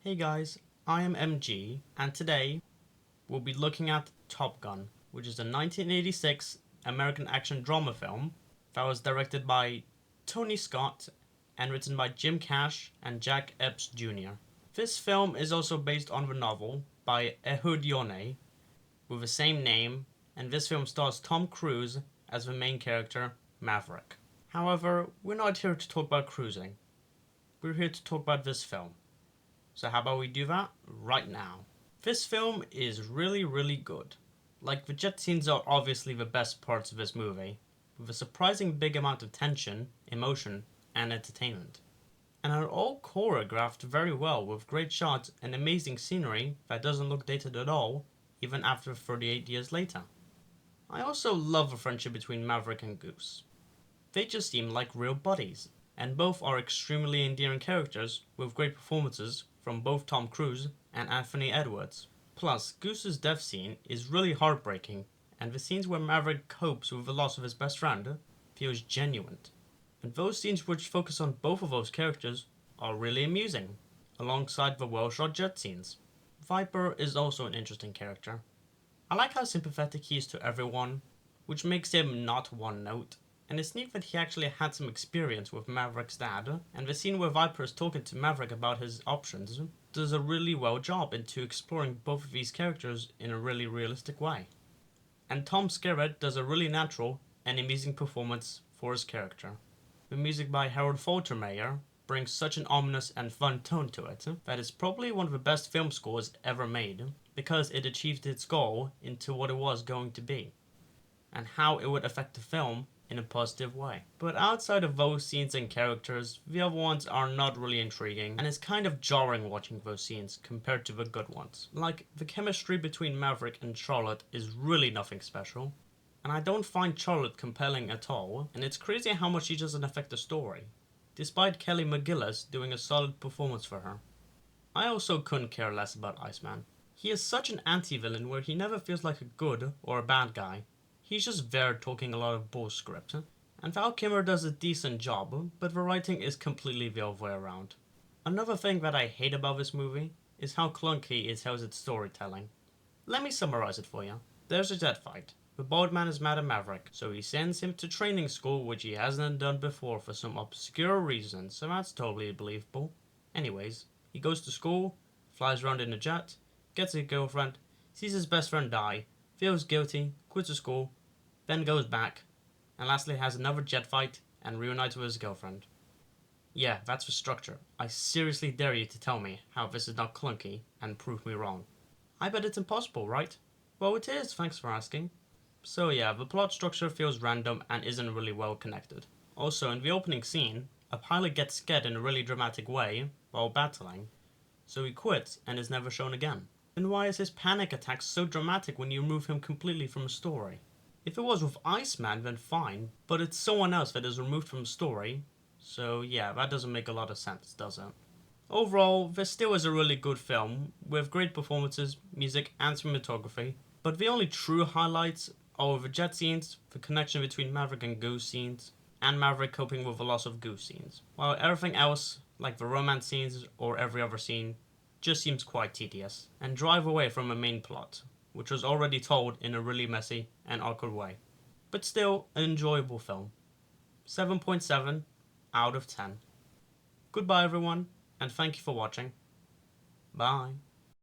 Hey guys, I am MG, and today we'll be looking at Top Gun, which is a 1986 American action drama film that was directed by Tony Scott and written by Jim Cash and Jack Epps Jr. This film is also based on the novel by Ehud Yoneh with the same name, and this film stars Tom Cruise as the main character, Maverick. However, we're not here to talk about cruising. We're here to talk about this film. So how about we do that right now? This film is really good. Like, the jet scenes are obviously the best parts of this movie, with a surprising big amount of tension, emotion, and entertainment. And are all choreographed very well with great shots and amazing scenery that doesn't look dated at all, even after 38 years later. I also love the friendship between Maverick and Goose. They just seem like real buddies, and both are extremely endearing characters with great performances from both Tom Cruise and Anthony Edwards. Plus, Goose's death scene is really heartbreaking, and the scenes where Maverick copes with the loss of his best friend feels genuine. And those scenes which focus on both of those characters are really amusing, alongside the well-shot jet scenes. Viper is also an interesting character. I like how sympathetic he is to everyone, which makes him not one note. And it's neat that he actually had some experience with Maverick's dad, and the scene where Viper is talking to Maverick about his options does a really well job into exploring both of these characters in a really realistic way. And Tom Skerritt does a really natural and amazing performance for his character. The music by Harold Faltermeyer brings such an ominous and fun tone to it that it's probably one of the best film scores ever made, because it achieved its goal into what it was going to be, and how it would affect the film in a positive way. But outside of those scenes and characters, the other ones are not really intriguing, and it's kind of jarring watching those scenes compared to the good ones. Like, the chemistry between Maverick and Charlotte is really nothing special, and I don't find Charlotte compelling at all, and it's crazy how much she doesn't affect the story, despite Kelly McGillis doing a solid performance for her. I also couldn't care less about Iceman. He is such an anti-villain where he never feels like a good or a bad guy. He's just there talking a lot of bull script, and Val Kilmer does a decent job, but the writing is completely the other way around. Another thing that I hate about this movie is how clunky it tells its storytelling. Let me summarize it for you. There's a jet fight. The bald man is mad at Maverick, so he sends him to training school, which he hasn't done before for some obscure reason, so that's totally believable. Anyways, he goes to school, flies around in a jet, gets a girlfriend, sees his best friend die, feels guilty, quits the school, then goes back, and lastly has another jet fight and reunites with his girlfriend. Yeah, that's the structure. I seriously dare you to tell me how this is not clunky and prove me wrong. I bet it's impossible, right? Well, it is, thanks for asking. So yeah, the plot structure feels random and isn't really well connected. Also, in the opening scene, a pilot gets scared in a really dramatic way while battling, so he quits and is never shown again. Then why is his panic attack so dramatic when you remove him completely from the story? If it was with Iceman, then fine, but it's someone else that is removed from the story, so yeah, that doesn't make a lot of sense, does it? Overall, this still is a really good film, with great performances, music, and cinematography, but the only true highlights are the jet scenes, the connection between Maverick and Goose scenes, and Maverick coping with the loss of Goose scenes, while everything else, like the romance scenes or every other scene, just seems quite tedious, and drive away from the main plot, which was already told in a really messy and awkward way. But still, an enjoyable film. 7.7 out of 10. Goodbye everyone, and thank you for watching. Bye.